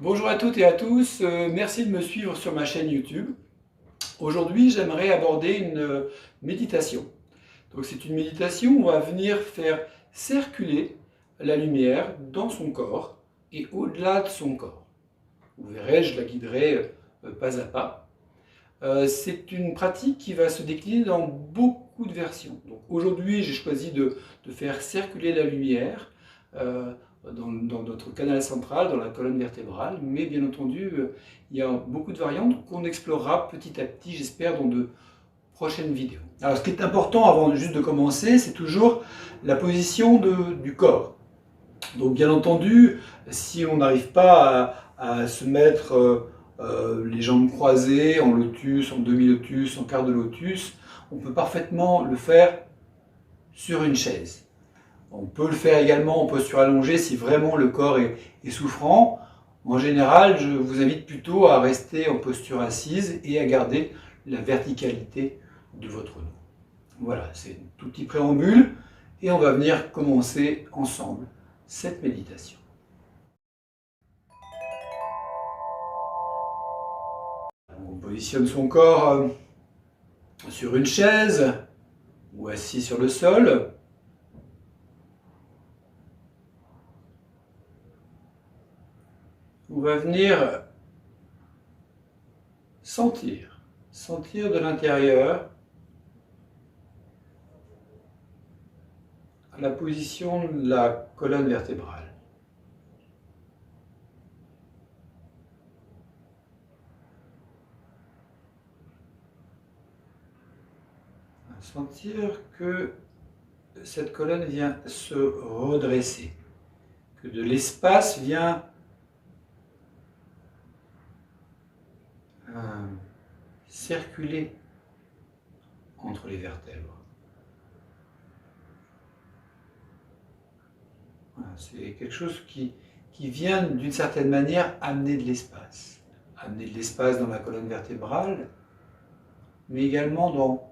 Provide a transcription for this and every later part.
Bonjour à toutes et à tous, merci de me suivre sur ma chaîne YouTube. Aujourd'hui, j'aimerais aborder une méditation. Donc c'est une méditation où on va venir faire circuler la lumière dans son corps et au-delà de son corps. Vous verrez, je la guiderai pas à pas. C'est une pratique qui va se décliner dans beaucoup de versions. Donc aujourd'hui, j'ai choisi de faire circuler la lumière dans notre canal central, dans la colonne vertébrale, mais bien entendu, il y a beaucoup de variantes qu'on explorera petit à petit, j'espère, dans de prochaines vidéos. Alors, ce qui est important avant juste de commencer, c'est toujours la position du corps. Donc, bien entendu, si on n'arrive pas à se mettre les jambes croisées en lotus, en demi-lotus, en quart de lotus, on peut parfaitement le faire sur une chaise. On peut le faire également en posture allongée si vraiment le corps est souffrant. En général, je vous invite plutôt à rester en posture assise et à garder la verticalité de votre dos. Voilà, c'est un tout petit préambule et on va venir commencer ensemble cette méditation. On positionne son corps sur une chaise ou assis sur le sol. On va venir sentir de l'intérieur la position de la colonne vertébrale. Sentir que cette colonne vient se redresser, que de l'espace vient circuler entre les vertèbres. Voilà, c'est quelque chose qui vient d'une certaine manière amener de l'espace. Amener de l'espace dans la colonne vertébrale, mais également dans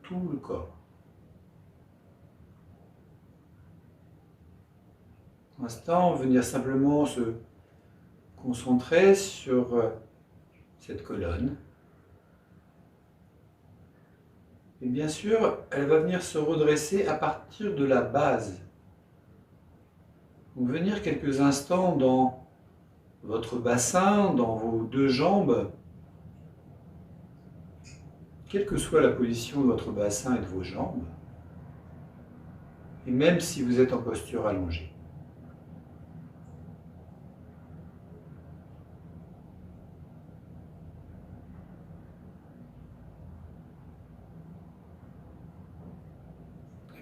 tout le corps. Pour l'instant, venir simplement se concentrer sur cette colonne. Et bien sûr, elle va venir se redresser à partir de la base. Donc venir quelques instants dans votre bassin, dans vos deux jambes, quelle que soit la position de votre bassin et de vos jambes, et même si vous êtes en posture allongée.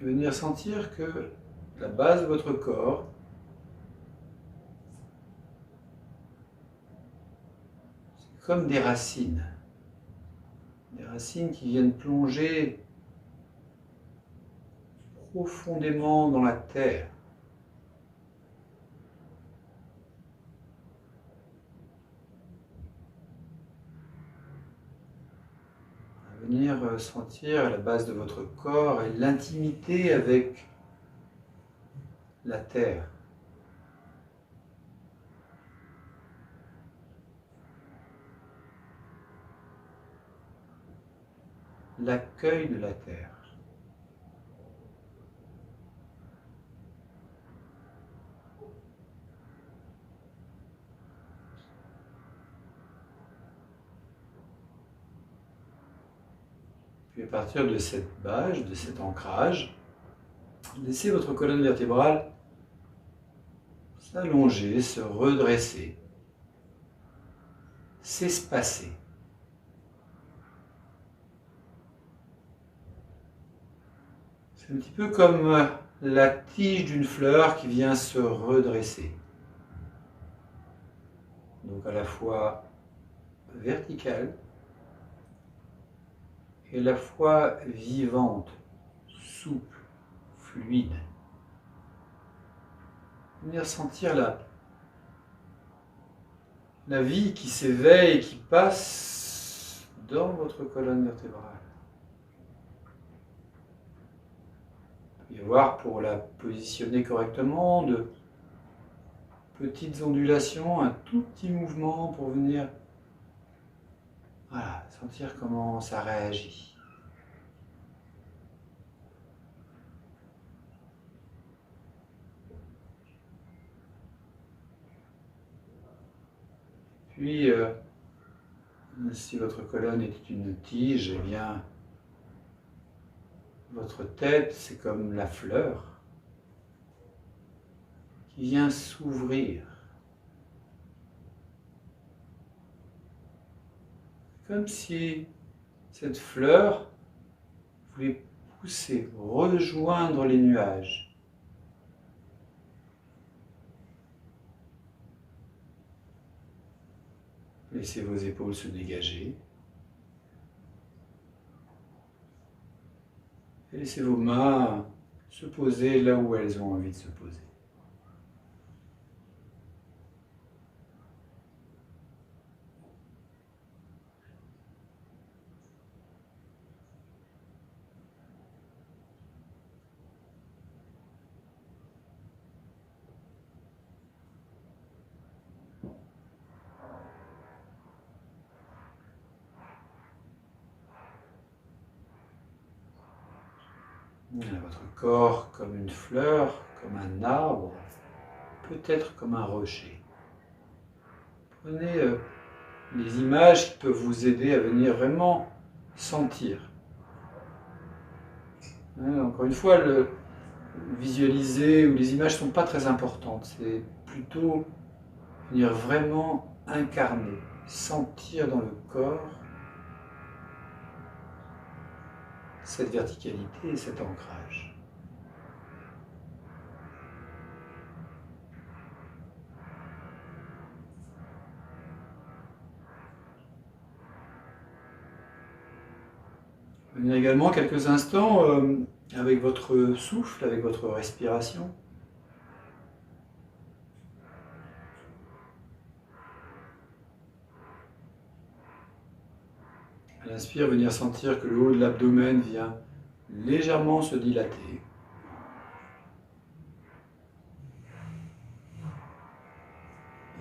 Et venir sentir que la base de votre corps c'est comme des racines qui viennent plonger profondément dans la terre. Venir sentir à la base de votre corps et l'intimité avec la terre. L'accueil de la terre. Puis à partir de cette base, de cet ancrage, laissez votre colonne vertébrale s'allonger, se redresser, s'espacer. C'est un petit peu comme la tige d'une fleur qui vient se redresser. Donc à la fois verticale et à la fois vivante, souple, fluide. Venir sentir la vie qui s'éveille et qui passe dans votre colonne vertébrale. Et voir pour la positionner correctement, de petites ondulations, un tout petit mouvement pour venir voilà, sentir comment ça réagit. Puis, si votre colonne est une tige, eh bien, votre tête, c'est comme la fleur qui vient s'ouvrir. Comme si cette fleur voulait pousser, rejoindre les nuages. Laissez vos épaules se dégager. Et laissez vos mains se poser là où elles ont envie de se poser. Votre corps comme une fleur, comme un arbre, peut-être comme un rocher. Prenez les images qui peuvent vous aider à venir vraiment sentir. Encore une fois, le visualiser ou les images ne sont pas très importantes. C'est plutôt venir vraiment incarner, sentir dans le corps cette verticalité et cet ancrage. Venez également quelques instants avec votre souffle, avec votre respiration. À l'inspire, venir sentir que le haut de l'abdomen vient légèrement se dilater.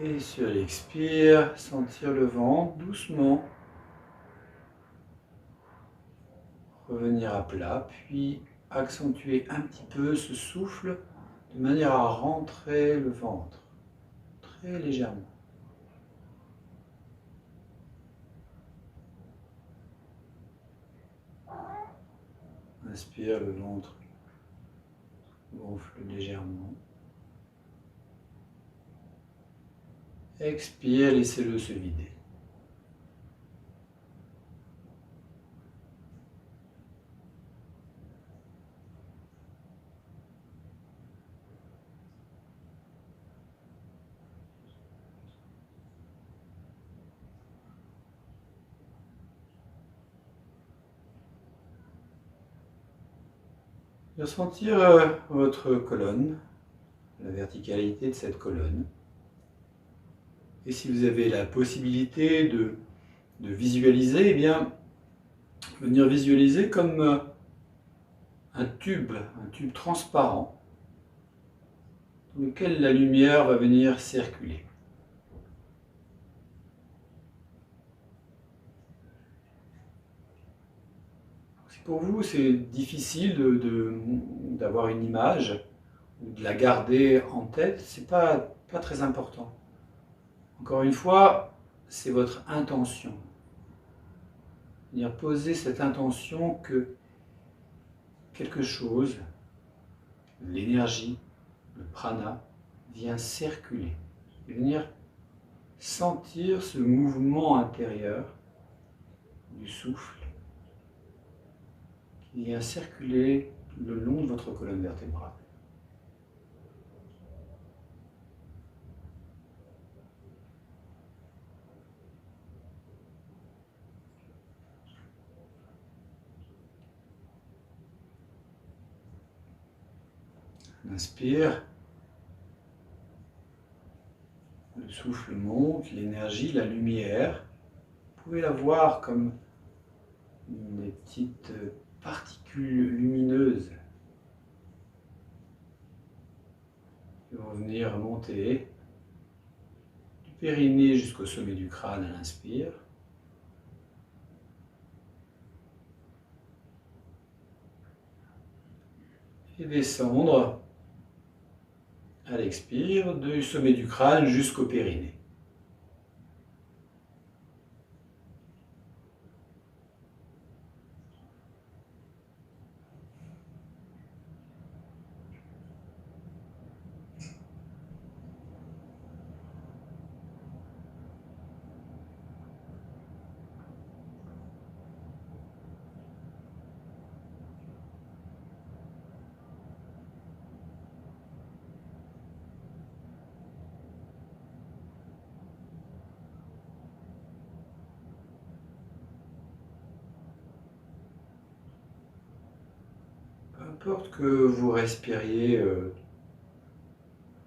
Et sur l'expire, sentir le ventre doucement revenir à plat, puis accentuer un petit peu ce souffle de manière à rentrer le ventre très légèrement. Inspire, le ventre gonfle légèrement. Expire, laissez-le se vider. Ressentir votre colonne, la verticalité de cette colonne. Et si vous avez la possibilité de visualiser, eh bien, venir visualiser comme un tube transparent, dans lequel la lumière va venir circuler. Si pour vous c'est difficile d'avoir une image, ou de la garder en tête, c'est pas très important. Encore une fois, c'est votre intention. Venir poser cette intention que quelque chose, l'énergie, le prana, vient circuler. Et venir sentir ce mouvement intérieur du souffle qui vient circuler le long de votre colonne vertébrale. Inspire, le souffle monte, l'énergie, la lumière. Vous pouvez la voir comme des petites particules lumineuses qui vont venir monter périnée jusqu'au sommet du crâne à l'inspire. Et descendre à l'expire du sommet du crâne jusqu'au périnée. Peu importe que vous respiriez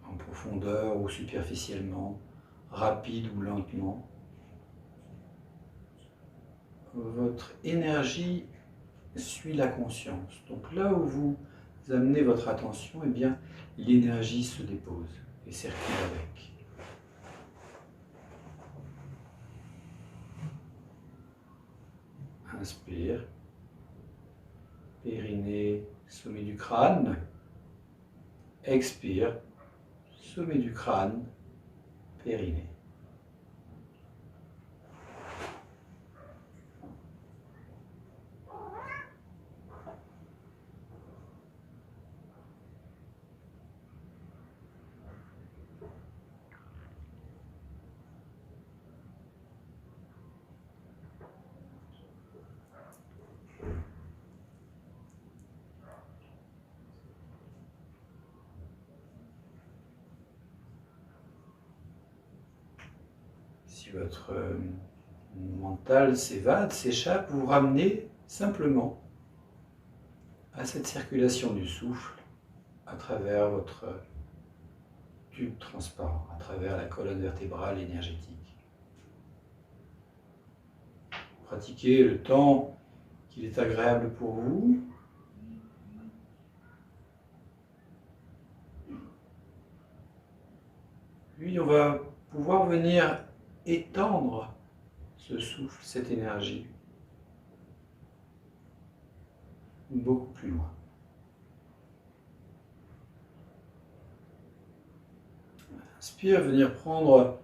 en profondeur ou superficiellement, rapide ou lentement, votre énergie suit la conscience. Donc là où vous amenez votre attention, eh bien, l'énergie se dépose et circule avec. Inspire, périnée, sommet du crâne. Expire, sommet du crâne, périnée. Si votre mental s'évade, s'échappe, vous ramenez simplement à cette circulation du souffle à travers votre tube transparent, à travers la colonne vertébrale énergétique. Pratiquez le temps qu'il est agréable pour vous. Puis on va pouvoir venir étendre ce souffle, cette énergie, beaucoup plus loin. Inspire, venir prendre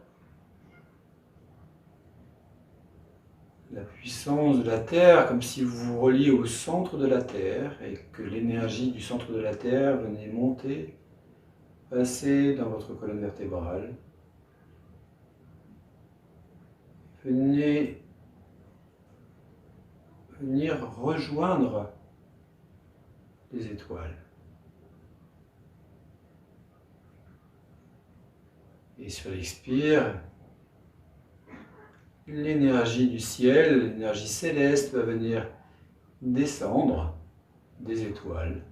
la puissance de la Terre comme si vous vous reliez au centre de la Terre et que l'énergie du centre de la Terre venait monter, passer dans votre colonne vertébrale. Venir rejoindre les étoiles. Et sur l'expire, l'énergie du ciel, l'énergie céleste va venir descendre des étoiles,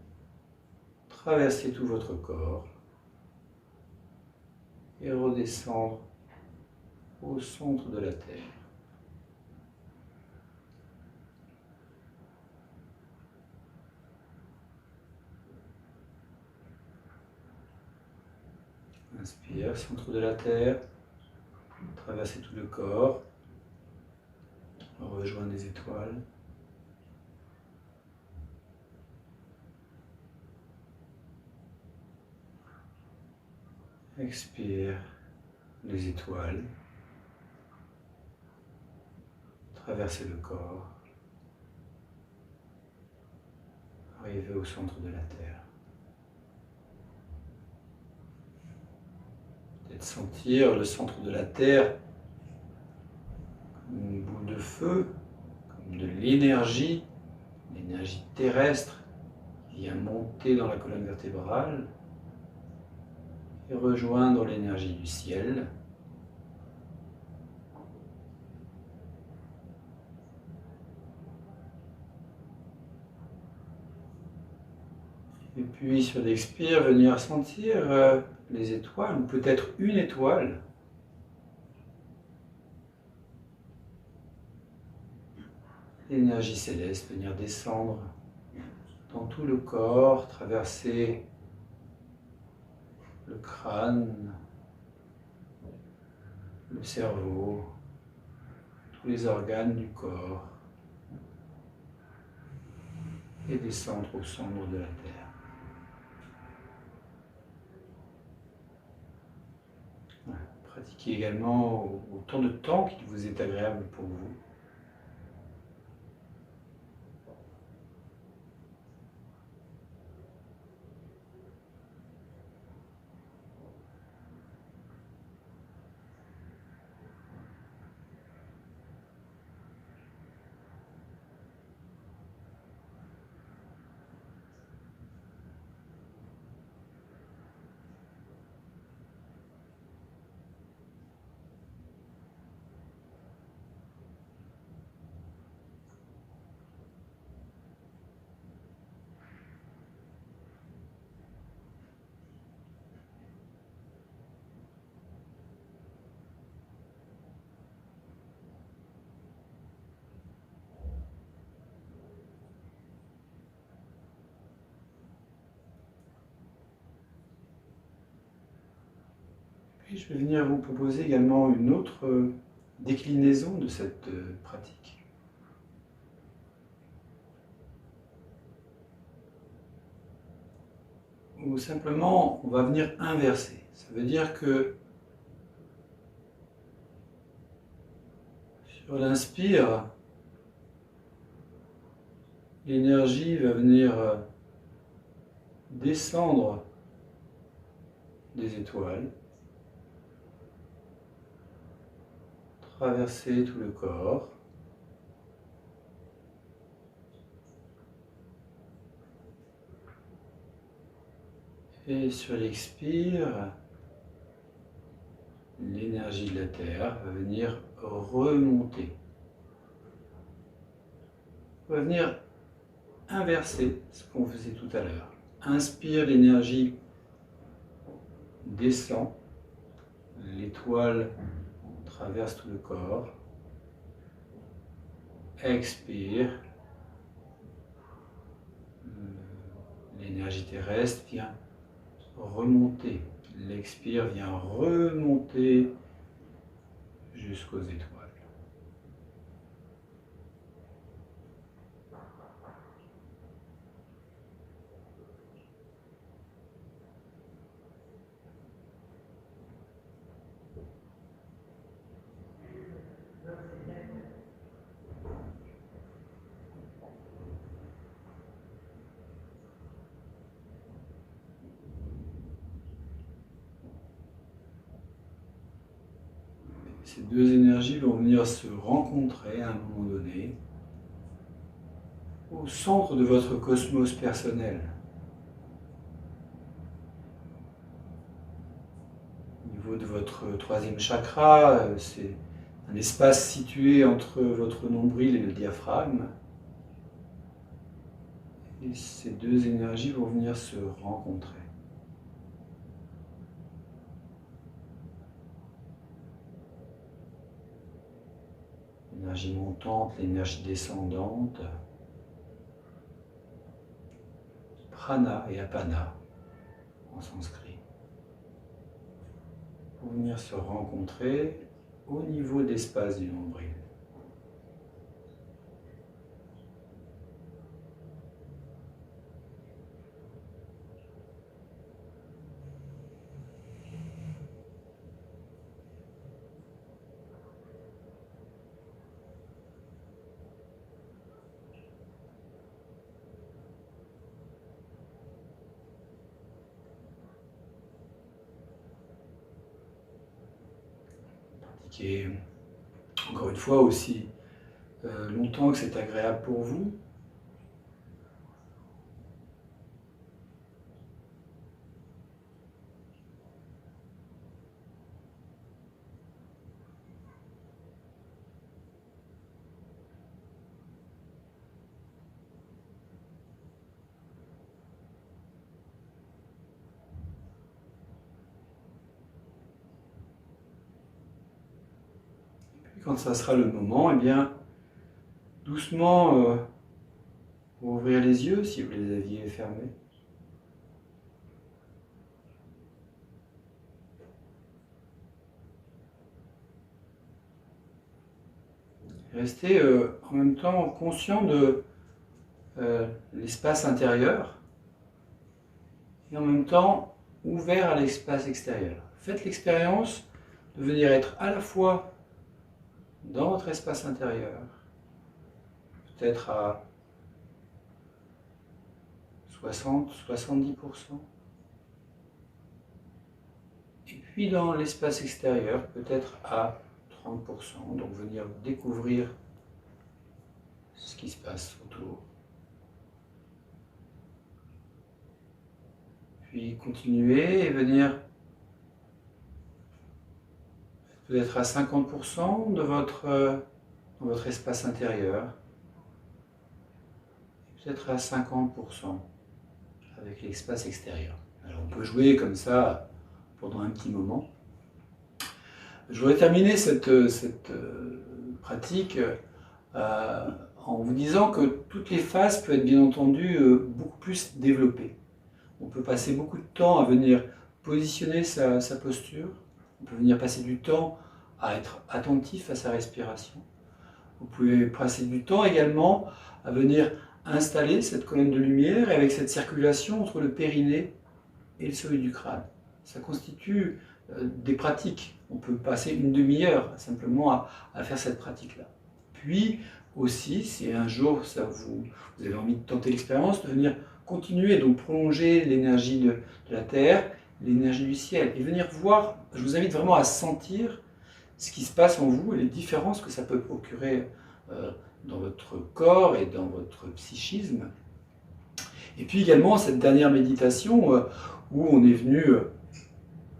traverser tout votre corps et redescendre au centre de la Terre. Inspire, centre de la Terre, traversez tout le corps, rejoindre les étoiles. Expire, les étoiles, traversez le corps, arrivez au centre de la Terre. Peut-être sentir le centre de la Terre comme une boule de feu, comme de l'énergie terrestre qui vient monter dans la colonne vertébrale et rejoindre l'énergie du ciel. Et puis sur l'expire, venir sentir les étoiles, ou peut-être une étoile. L'énergie céleste venir descendre dans tout le corps, traverser le crâne, le cerveau, tous les organes du corps et descendre au centre de la Terre. Voilà. Pratiquez également autant de temps qu'il vous est agréable pour vous. Puis je vais venir vous proposer également une autre déclinaison de cette pratique. Ou simplement, on va venir inverser. Ça veut dire que sur l'inspire, l'énergie va venir descendre des étoiles, traverser tout le corps. Et sur l'expire, l'énergie de la Terre va venir remonter. Va venir inverser ce qu'on faisait tout à l'heure. Inspire, l'énergie descend, l'étoile traverse tout le corps. Expire, l'énergie terrestre vient remonter. L'expire vient remonter jusqu'aux étoiles. Ces deux énergies vont venir se rencontrer à un moment donné au centre de votre cosmos personnel. Au niveau de votre troisième chakra, c'est un espace situé entre votre nombril et le diaphragme. Et ces deux énergies vont venir se rencontrer. L'énergie montante, l'énergie descendante, prana et apana en sanskrit, pour venir se rencontrer au niveau d'espace du nombril. Pratiquez encore une fois aussi longtemps que c'est agréable pour vous. Et quand ça sera le moment, eh bien, doucement ouvrir les yeux si vous les aviez fermés. Restez en même temps conscient de l'espace intérieur et en même temps ouvert à l'espace extérieur. Faites l'expérience de venir être à la fois dans votre espace intérieur, peut-être à 60-70%, et puis dans l'espace extérieur, peut-être à 30%, donc venir découvrir ce qui se passe autour. Puis continuer et venir peut-être à 50% de dans votre espace intérieur, peut-être à 50% avec l'espace extérieur. Alors on peut jouer comme ça pendant un petit moment. Je voudrais terminer cette pratique en vous disant que toutes les phases peuvent être bien entendu beaucoup plus développées. On peut passer beaucoup de temps à venir positionner sa posture. On peut venir passer du temps à être attentif à sa respiration. Vous pouvez passer du temps également à venir installer cette colonne de lumière et avec cette circulation entre le périnée et le sommet du crâne. Ça constitue des pratiques. On peut passer une demi-heure simplement à faire cette pratique-là. Puis aussi, si un jour vous avez envie de tenter l'expérience, de venir continuer, donc prolonger l'énergie de la Terre, l'énergie du ciel, et venir voir, je vous invite vraiment à sentir ce qui se passe en vous et les différences que ça peut procurer dans votre corps et dans votre psychisme. Et puis également cette dernière méditation où on est venu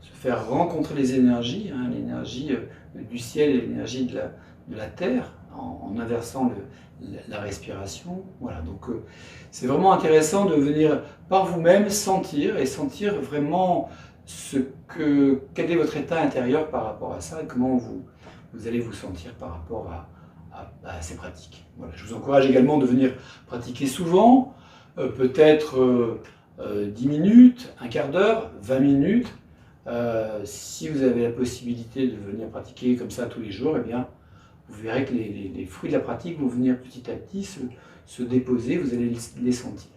se faire rencontrer les énergies, l'énergie du ciel et l'énergie de la terre, en inversant la respiration. Voilà, donc c'est vraiment intéressant de venir par vous-même sentir et sentir vraiment quel est votre état intérieur par rapport à ça et comment vous allez vous sentir par rapport à ces pratiques. Voilà, je vous encourage également de venir pratiquer souvent, peut-être 10 minutes, un quart d'heure, 20 minutes. Si vous avez la possibilité de venir pratiquer comme ça tous les jours, eh bien, vous verrez que les fruits de la pratique vont venir petit à petit se déposer, vous allez les sentir.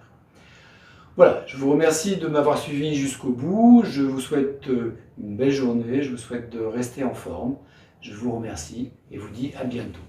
Voilà, je vous remercie de m'avoir suivi jusqu'au bout, je vous souhaite une belle journée, je vous souhaite de rester en forme, je vous remercie et vous dis à bientôt.